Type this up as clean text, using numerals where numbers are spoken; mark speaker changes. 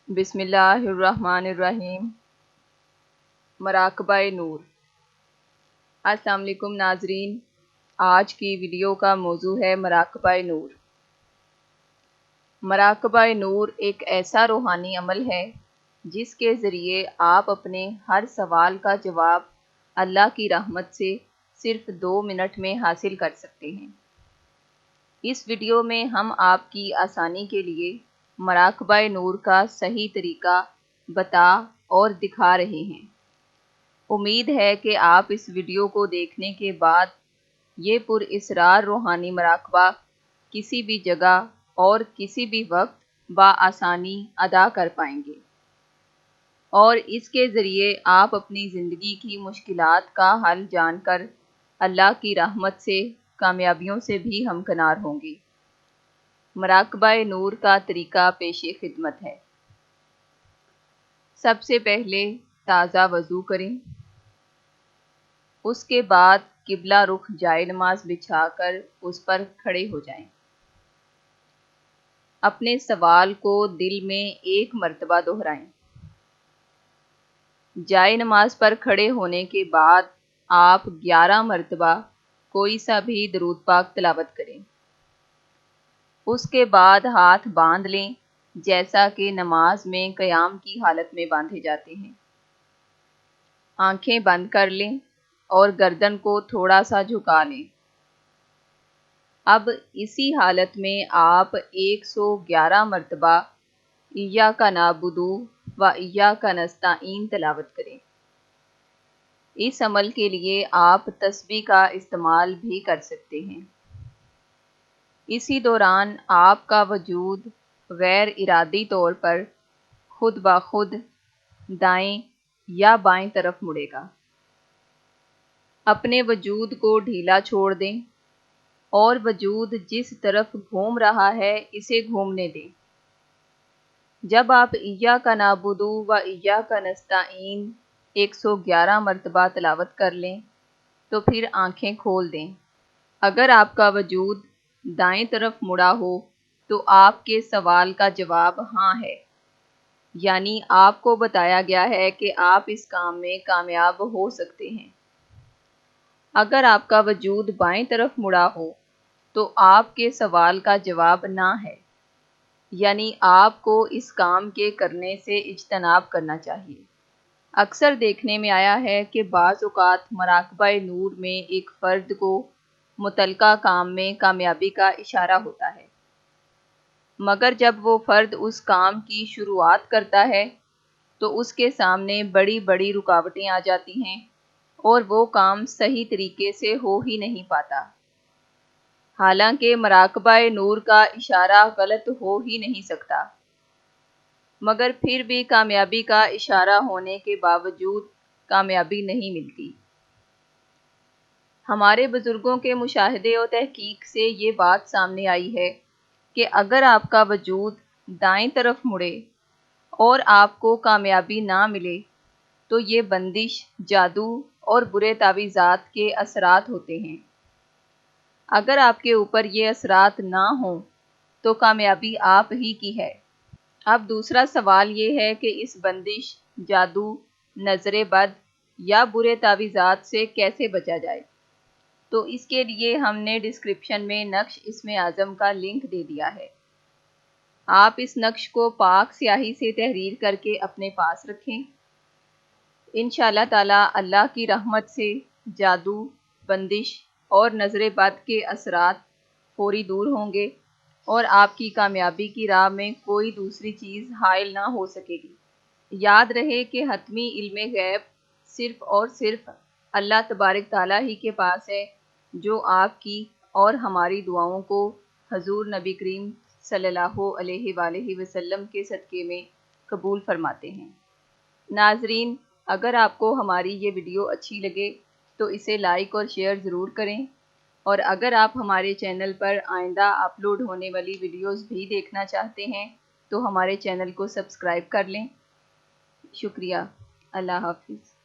Speaker 1: بسم اللہ الرحمن الرحیم۔ مراقبہ نور۔ السلام علیکم ناظرین، آج کی ویڈیو کا موضوع ہے مراقبہ نور۔ مراقبہ نور ایک ایسا روحانی عمل ہے جس کے ذریعے آپ اپنے ہر سوال کا جواب اللہ کی رحمت سے صرف 2 منٹ میں حاصل کر سکتے ہیں۔ اس ویڈیو میں ہم آپ کی آسانی کے لیے مراقبہ نور کا صحیح طریقہ بتا اور دکھا رہے ہیں۔ امید ہے کہ آپ اس ویڈیو کو دیکھنے کے بعد یہ پراسرار روحانی مراقبہ کسی بھی جگہ اور کسی بھی وقت بآسانی ادا کر پائیں گے، اور اس کے ذریعے آپ اپنی زندگی کی مشکلات کا حل جان کر اللہ کی رحمت سے کامیابیوں سے بھی ہمکنار ہوں گے۔ مراقبہ نور کا طریقہ پیش خدمت ہے۔ سب سے پہلے تازہ وضو کریں، اس کے بعد قبلہ رخ جائے نماز بچھا کر اس پر کھڑے ہو جائیں۔ اپنے سوال کو دل میں 1 مرتبہ دہرائیں۔ جائے نماز پر کھڑے ہونے کے بعد آپ 11 مرتبہ کوئی سا بھی درود پاک تلاوت کریں۔ اس کے بعد ہاتھ باندھ لیں جیسا کہ نماز میں قیام کی حالت میں باندھے جاتے ہیں۔ آنکھیں بند کر لیں اور گردن کو تھوڑا سا جھکا لیں۔ اب اسی حالت میں آپ 111 مرتبہ ایاک نعبد و ایاک نستعین تلاوت کریں۔ اس عمل کے لیے آپ تسبیح کا استعمال بھی کر سکتے ہیں۔ اسی دوران آپ کا وجود غیر ارادی طور پر خود بخود دائیں یا بائیں طرف مڑے گا۔ اپنے وجود کو ڈھیلا چھوڑ دیں اور وجود جس طرف گھوم رہا ہے اسے گھومنے دیں۔ جب آپ ایاک نعبد و ایاک نستعین 111 مرتبہ تلاوت کر لیں تو پھر آنکھیں کھول دیں۔ اگر آپ کا وجود دائیں طرف مڑا ہو تو آپ کے سوال کا جواب ہاں ہے، یعنی آپ کو بتایا گیا ہے کہ آپ اس کام میں کامیاب ہو سکتے ہیں۔ اگر آپ کا وجود بائیں طرف مڑا ہو تو آپ کے سوال کا جواب نہ ہے، یعنی آپ کو اس کام کے کرنے سے اجتناب کرنا چاہیے۔ اکثر دیکھنے میں آیا ہے کہ بعض اوقات مراقبہ نور میں ایک فرد کو متعلقہ کام میں کامیابی کا اشارہ ہوتا ہے، مگر جب وہ فرد اس کام کی شروعات کرتا ہے تو اس کے سامنے بڑی بڑی رکاوٹیں آ جاتی ہیں اور وہ کام صحیح طریقے سے ہو ہی نہیں پاتا۔ حالانکہ مراقبہ نور کا اشارہ غلط ہو ہی نہیں سکتا، مگر پھر بھی کامیابی کا اشارہ ہونے کے باوجود کامیابی نہیں ملتی۔ ہمارے بزرگوں کے مشاہدے و تحقیق سے یہ بات سامنے آئی ہے کہ اگر آپ کا وجود دائیں طرف مڑے اور آپ کو کامیابی نہ ملے تو یہ بندش، جادو اور برے تعویذات کے اثرات ہوتے ہیں۔ اگر آپ کے اوپر یہ اثرات نہ ہوں تو کامیابی آپ ہی کی ہے۔ اب دوسرا سوال یہ ہے کہ اس بندش، جادو، نظر بد یا برے تعویذات سے کیسے بچا جائے؟ تو اس کے لیے ہم نے ڈسکرپشن میں نقش اسم اعظم کا لنک دے دیا ہے۔ آپ اس نقش کو پاک سیاہی سے تحریر کر کے اپنے پاس رکھیں۔ انشاءاللہ تعالی اللہ کی رحمت سے جادو، بندش اور نظر بد کے اثرات فوری دور ہوں گے اور آپ کی کامیابی کی راہ میں کوئی دوسری چیز حائل نہ ہو سکے گی۔ یاد رہے کہ حتمی علم غیب صرف اور صرف اللہ تبارک تعالیٰ ہی کے پاس ہے، جو آپ کی اور ہماری دعاؤں کو حضور نبی کریم صلی اللہ علیہ وآلہ وسلم کے صدقے میں قبول فرماتے ہیں۔ ناظرین، اگر آپ کو ہماری یہ ویڈیو اچھی لگے تو اسے لائک اور شیئر ضرور کریں، اور اگر آپ ہمارے چینل پر آئندہ اپلوڈ ہونے والی ویڈیوز بھی دیکھنا چاہتے ہیں تو ہمارے چینل کو سبسکرائب کر لیں۔ شکریہ۔ اللہ حافظ۔